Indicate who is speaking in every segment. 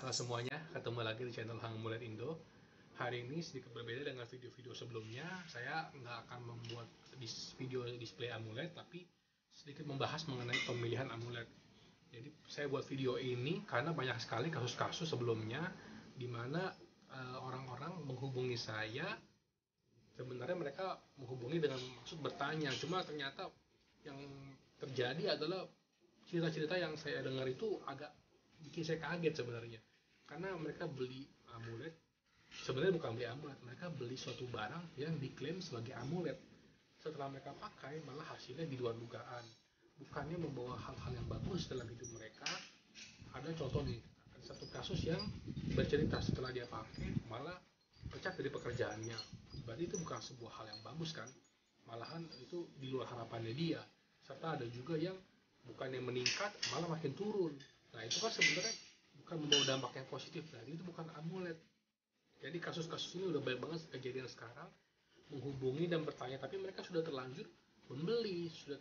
Speaker 1: Halo semuanya, ketemu lagi di channel Hang Amulet Indo. Hari ini sedikit berbeda dengan video-video sebelumnya. Saya nggak akan membuat video display amulet, tapi sedikit membahas mengenai pemilihan amulet. Jadi saya buat video ini karena banyak sekali kasus-kasus sebelumnya di mana orang-orang menghubungi saya. Sebenarnya mereka menghubungi dengan maksud bertanya, cuma ternyata yang terjadi adalah cerita-cerita yang saya dengar itu agak bikin saya kaget sebenarnya, karena mereka beli amulet, sebenarnya bukan beli amulet, mereka beli suatu barang yang diklaim sebagai amulet. Setelah mereka pakai, malah hasilnya di luar dugaan, bukannya membawa hal-hal yang bagus dalam hidup mereka. Ada contoh nih, ada satu kasus yang bercerita setelah dia pakai malah pecat dari pekerjaannya. Berarti itu bukan sebuah hal yang bagus kan, malahan itu di luar harapannya dia. Serta ada juga yang bukannya meningkat, malah makin turun. Nah itu kan sebenarnya bukan membawa dampak yang positif, jadi itu bukan amulet. Jadi kasus-kasus ini udah banyak banget kejadian sekarang, menghubungi dan bertanya, tapi mereka sudah terlanjur membeli, sudah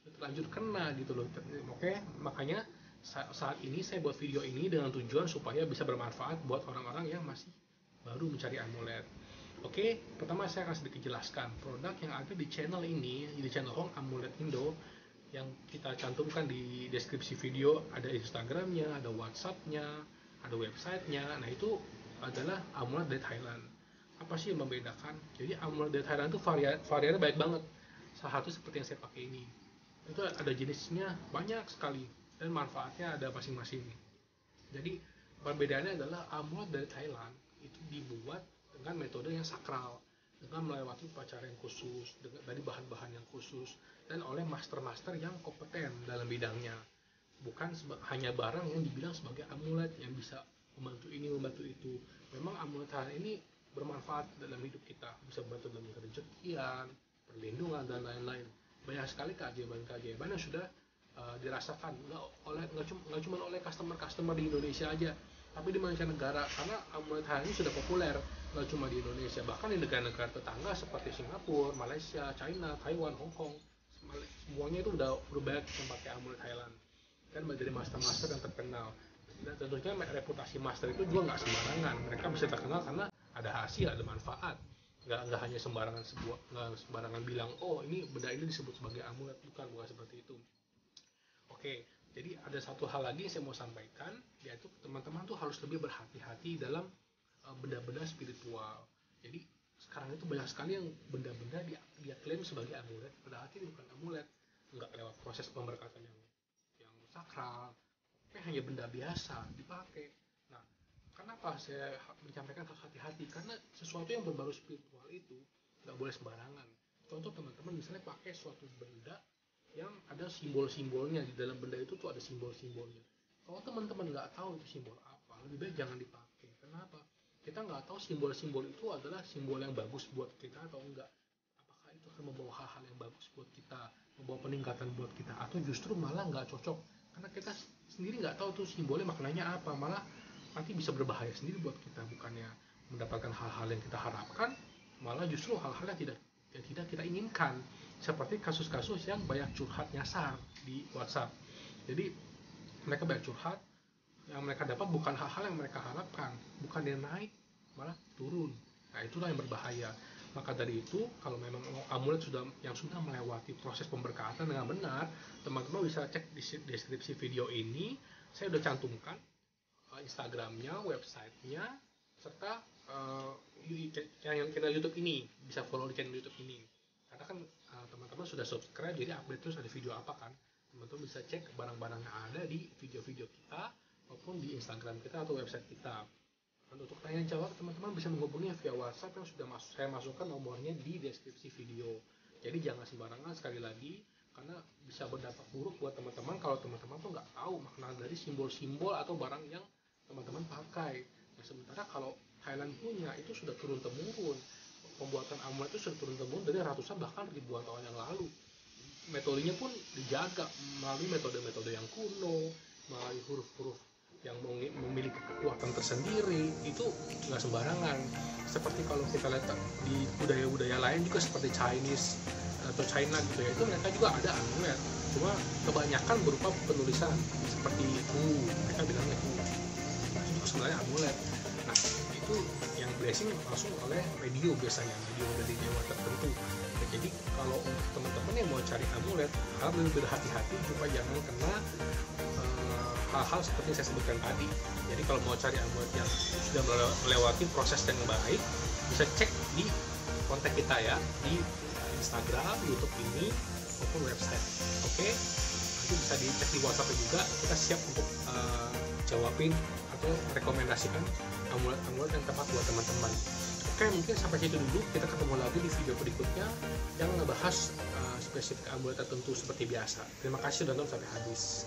Speaker 1: terlanjur kena gitu loh. Oke, makanya saat ini saya buat video ini dengan tujuan supaya bisa bermanfaat buat orang-orang yang masih baru mencari amulet. Oke, pertama saya akan sedikit jelaskan produk yang ada di channel ini, di channel Hang Amulet Indo, yang kita cantumkan di deskripsi video. Ada Instagramnya, ada WhatsAppnya, ada websitenya. Nah itu adalah amulet dari Thailand. Apa sih yang membedakan? Jadi amulet dari Thailand itu variannya banyak banget. Salah satu seperti yang saya pakai ini, itu ada jenisnya banyak sekali dan manfaatnya ada masing-masing. Jadi perbedaannya adalah amulet dari Thailand itu dibuat dengan metode yang sakral, dengan melewati upacara yang khusus, dari bahan-bahan yang khusus, dan oleh master-master yang kompeten dalam bidangnya. Bukan hanya barang yang dibilang sebagai amulet yang bisa membantu ini, membantu itu. Memang amulet ini bermanfaat dalam hidup kita, bisa membantu dalam rezekian, perlindungan, dan lain-lain. Banyak sekali keajaiban-keajaiban yang sudah dirasakan, nggak cuma oleh customer di Indonesia aja, tapi di mancanegara, karena amulet ini sudah populer, nggak cuma di Indonesia, bahkan di negara-negara tetangga seperti Singapura, Malaysia, China, Taiwan, Hong Kong, semuanya itu udah banyak yang pakai amulet Thailand kan, dari master-master yang terkenal. Dan tentunya reputasi master itu juga nggak sembarangan, mereka bisa terkenal karena ada hasil, ada manfaat, nggak hanya nggak sembarangan bilang oh ini benda ini disebut sebagai amulet, bukan seperti itu. Oke, jadi ada satu hal lagi yang saya mau sampaikan, yaitu teman-teman tuh harus lebih berhati-hati dalam benda-benda spiritual. Jadi sekarang itu banyak sekali yang benda-benda dia klaim sebagai amulet, padahal itu bukan amulet, nggak lewat proses pemberkatan yang sakral, tapi hanya benda biasa dipakai. Nah, kenapa saya menyampaikan harus hati-hati? Karena sesuatu yang berbau spiritual itu nggak boleh sembarangan. Contoh, teman-teman misalnya pakai suatu benda yang ada simbol-simbolnya, di dalam benda itu tuh ada simbol-simbolnya. Kalau teman-teman nggak tahu itu simbol apa, lebih baik jangan dipakai. Kenapa? Kita nggak tahu simbol-simbol itu adalah simbol yang bagus buat kita atau enggak. Apakah itu akan membawa hal-hal yang bagus buat kita, membawa peningkatan buat kita, atau justru malah nggak cocok. Karena kita sendiri nggak tahu tuh simbolnya maknanya apa, malah nanti bisa berbahaya sendiri buat kita. Bukannya mendapatkan hal-hal yang kita harapkan, malah justru hal-hal yang tidak kita inginkan. Seperti kasus-kasus yang banyak curhat nyasar di WhatsApp. Jadi mereka banyak curhat, yang mereka dapat bukan hal-hal yang mereka harapkan, bukan dia naik, malah turun. Nah itulah yang berbahaya. Maka dari itu, kalau memang amulet sudah melewati proses pemberkatan dengan benar, teman-teman bisa cek di deskripsi video ini. Saya udah cantumkan Instagramnya, websitenya, serta channel YouTube ini. Bisa follow di channel YouTube ini, karena kan teman-teman sudah subscribe, jadi update terus ada video apa kan. Teman-teman bisa cek barang-barang yang ada di video-video kita maupun di Instagram kita atau website kita. Dan untuk tanya jawab, teman-teman bisa menghubungi via WhatsApp yang sudah saya masukkan nomornya di deskripsi video. Jadi jangan sembarangan, sekali lagi, karena bisa berdampak buruk buat teman-teman kalau teman-teman tuh nggak tahu makna dari simbol-simbol atau barang yang teman-teman pakai. Nah, sementara kalau Thailand punya itu sudah turun-temurun, pembuatan amulet itu sudah turun-temurun dari ratusan bahkan ribuan tahun yang lalu. Metodenya pun dijaga melalui metode-metode yang kuno, melalui huruf-huruf yang memiliki kekuatan tersendiri. Itu nggak sembarangan. Seperti kalau kita lihat di budaya-budaya lain juga seperti Chinese atau China gitu ya, itu mereka juga ada amulet, cuma kebanyakan berupa penulisan seperti mereka bilangnya itu sebenarnya amulet. Nah itu yang blessing langsung oleh medium, biasanya medium dari dewa tertentu. Nah, jadi kalau untuk teman-teman yang mau cari amulet harus lebih berhati-hati supaya jangan kena hal-hal seperti yang saya sebutkan tadi. Jadi kalau mau cari amulet yang sudah melewati proses yang baik, bisa cek di kontak kita ya, di Instagram, YouTube ini maupun website. Oke, nanti bisa dicek di WhatsApp juga. Kita siap untuk jawabin atau rekomendasikan amulet-amulet yang tepat buat teman-teman. Oke, mungkin sampai situ dulu. Kita ketemu lagi di video berikutnya yang ngebahas spesifik amulet tertentu seperti biasa. Terima kasih sudah nonton sampai habis.